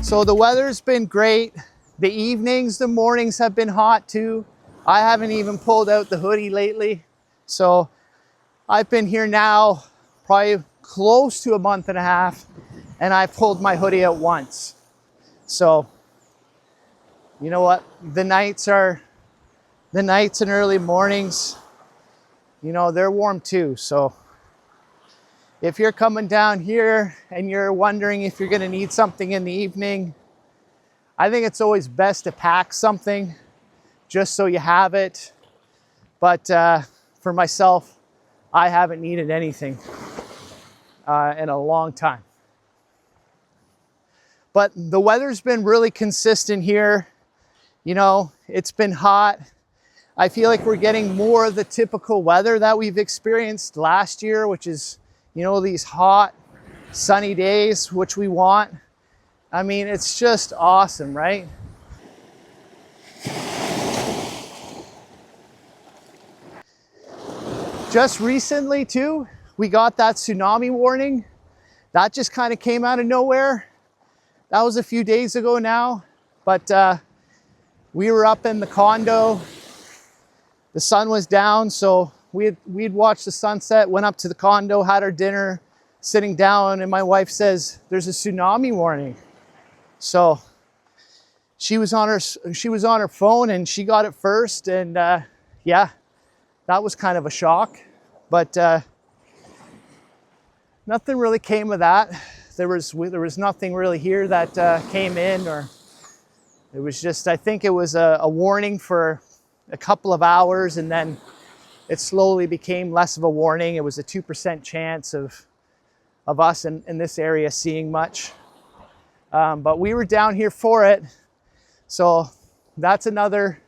So the weather's been great. The evenings, the mornings have been hot too. I haven't even pulled out the hoodie lately. So I've been here now probably close to a month and a half, and I pulled my hoodie out once. So you know what? The nights and early mornings, you know, they're warm too. So if you're coming down here and you're wondering if you're gonna need something in the evening, I think it's always best to pack something just so you have it. But for myself, I haven't needed anything in a long time. But the weather's been really consistent here. You know, it's been hot. I feel like we're getting more of the typical weather that we've experienced last year, which is, you know, these hot, sunny days, which we want. I mean, it's just awesome, right? Just recently too, we got that tsunami warning. That just kind of came out of nowhere. That was a few days ago now, but we were up in the condo. The sun was down, so we'd watched the sunset, went up to the condo, had our dinner, sitting down, and my wife says, "There's a tsunami warning." So she was on her phone and she got it first, and yeah, that was kind of a shock, but nothing really came of that. There was nothing really here that came in, or it was just, I think it was a warning for a couple of hours, and then it slowly became less of a warning. It was a 2% chance of us in this area seeing much. But we were down here for it. So that's another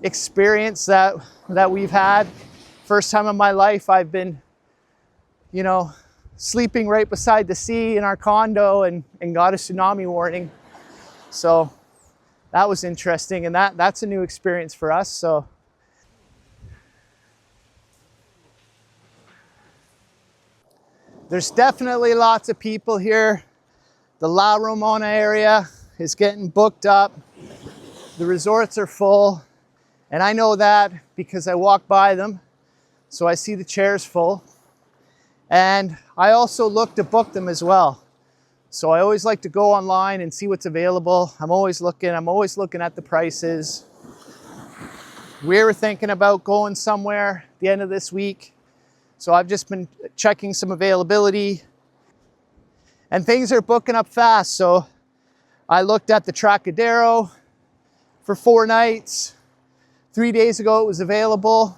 experience that we've had. First time in my life I've been, you know, sleeping right beside the sea in our condo and got a tsunami warning. So that was interesting, and that's a new experience for us. So there's definitely lots of people here. The La Romana area is getting booked up. The resorts are full, and I know that because I walk by them, so I see the chairs full. And I also look to book them as well. So I always like to go online and see what's available. I'm always looking at the prices. We were thinking about going somewhere at the end of this week. So I've just been checking some availability, and things are booking up fast. So I looked at the Trocadero for 4 nights. 3 days ago it was available.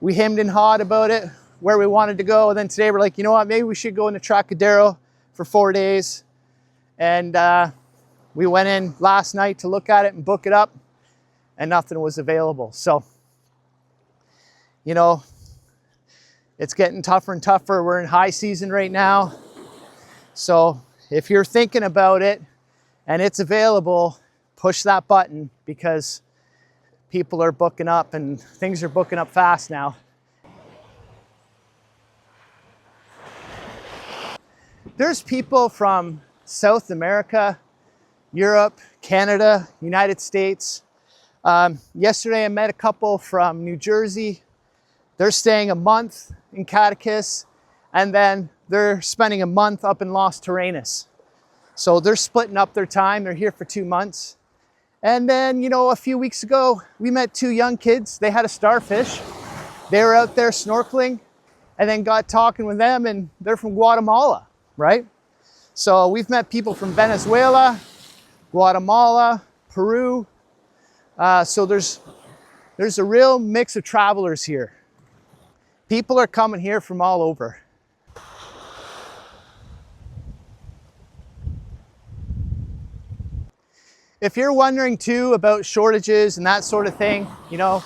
We hemmed and hawed about it, where we wanted to go. And then today we're like, you know what, maybe we should go into Trocadero for 4 days. And we went in last night to look at it and book it up, and nothing was available. So, you know, it's getting tougher and tougher. We're in high season right now. So if you're thinking about it and it's available, push that button, because people are booking up and things are booking up fast now. There's people from South America, Europe, Canada, United States. Yesterday I met a couple from New Jersey. They're staying a month in Catechus, and then they're spending a month up in Los Terrenos. So they're splitting up their time. They're here for 2 months. And then, you know, a few weeks ago, we met 2 young kids. They had a starfish. They were out there snorkeling, and then got talking with them, and they're from Guatemala, right? So we've met people from Venezuela, Guatemala, Peru. So there's a real mix of travelers here. People are coming here from all over. If you're wondering too about shortages and that sort of thing, you know,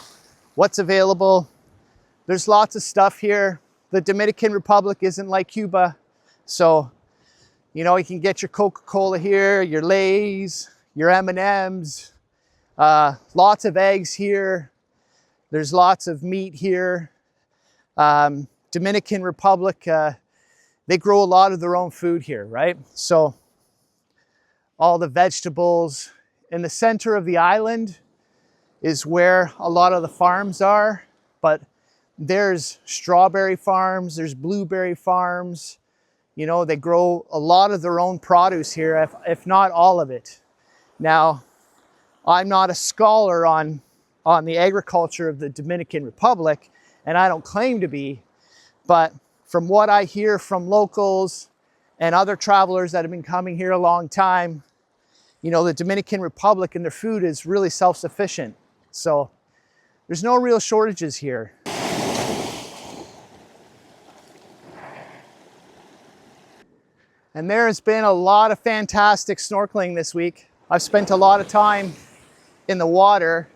what's available, there's lots of stuff here. The Dominican Republic isn't like Cuba. So, you know, you can get your Coca-Cola here, your Lay's, your M&M's, lots of eggs here. There's lots of meat here. Dominican Republic, they grow a lot of their own food here, right? So all the vegetables. In the center of the island is where a lot of the farms are, but there's strawberry farms, there's blueberry farms. You know, they grow a lot of their own produce here, if not all of it. Now, I'm not a scholar on the agriculture of the Dominican Republic, and I don't claim to be, but from what I hear from locals and other travelers that have been coming here a long time, you know, the Dominican Republic and their food is really self-sufficient. So there's no real shortages here. And there has been a lot of fantastic snorkeling this week. I've spent a lot of time in the water,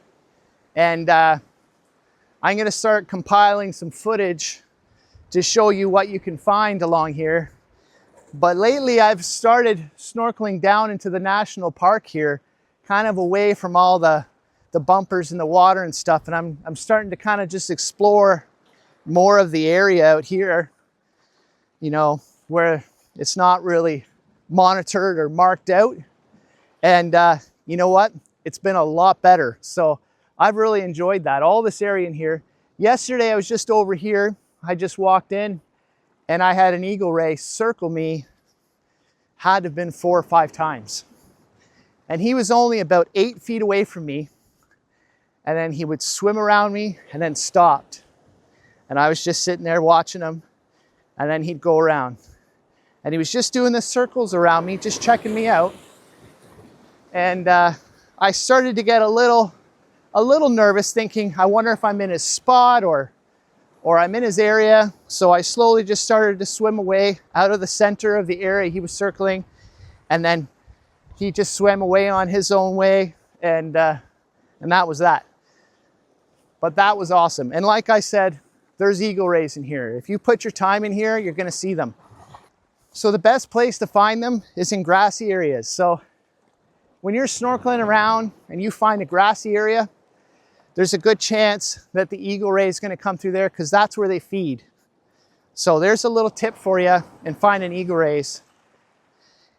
and I'm gonna start compiling some footage to show you what you can find along here. But lately I've started snorkeling down into the national park here, kind of away from all the bumpers in the water and stuff. And I'm starting to kind of just explore more of the area out here, you know, where it's not really monitored or marked out. And you know what? It's been a lot better. So I've really enjoyed that, all this area in here. Yesterday I was just over here. I just walked in and I had an eagle ray circle me, had to have been 4 or 5 times. And he was only about 8 feet away from me. And then he would swim around me and then stopped. And I was just sitting there watching him, and then he'd go around. And he was just doing the circles around me, just checking me out. And I started to get a little nervous, thinking, I wonder if I'm in his spot or I'm in his area. So I slowly just started to swim away out of the center of the area he was circling. And then he just swam away on his own way. And that was that. But that was awesome. And like I said, there's eagle rays in here. If you put your time in here, you're gonna see them. So the best place to find them is in grassy areas. So when you're snorkeling around and you find a grassy area, there's a good chance that the eagle ray is gonna come through there, because that's where they feed. So there's a little tip for you in finding eagle rays.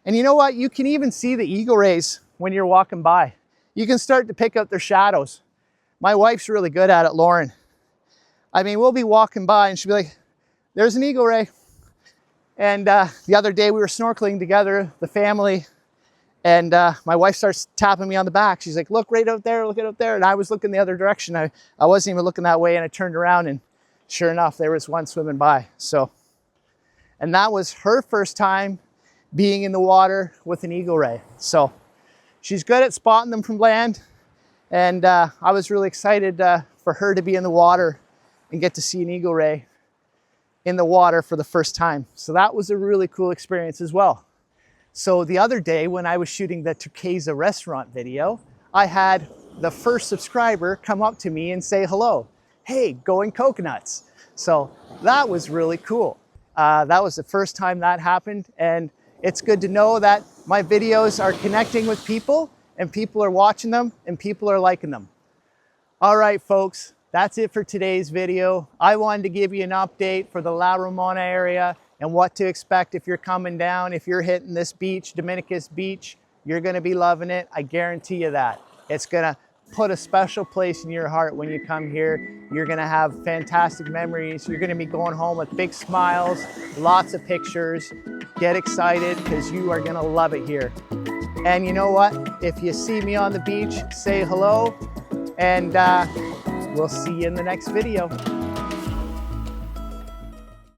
And you know what? You can even see the eagle rays when you're walking by. You can start to pick up their shadows. My wife's really good at it, Lauren. I mean, we'll be walking by and she'll be like, there's an eagle ray. And the other day we were snorkeling together, the family, and my wife starts tapping me on the back. She's like, look right out there, look out there. And I was looking the other direction. I wasn't even looking that way, and I turned around and sure enough, there was one swimming by. So, and that was her first time being in the water with an eagle ray. So she's good at spotting them from land. And I was really excited for her to be in the water and get to see an eagle ray in the water for the first time. So that was a really cool experience as well. So the other day when I was shooting the Turquesa restaurant video, I had the first subscriber come up to me and say hello. Hey, going coconuts. So that was really cool. That was the first time that happened. And it's good to know that my videos are connecting with people, and people are watching them, and people are liking them. All right, folks, that's it for today's video. I wanted to give you an update for the La Romana area and what to expect if you're coming down. If you're hitting this beach, Dominicus Beach, you're gonna be loving it. I guarantee you that. It's gonna put a special place in your heart when you come here. You're gonna have fantastic memories. You're gonna be going home with big smiles, lots of pictures. Get excited, because you are gonna love it here. And you know what? If you see me on the beach, say hello, and we'll see you in the next video.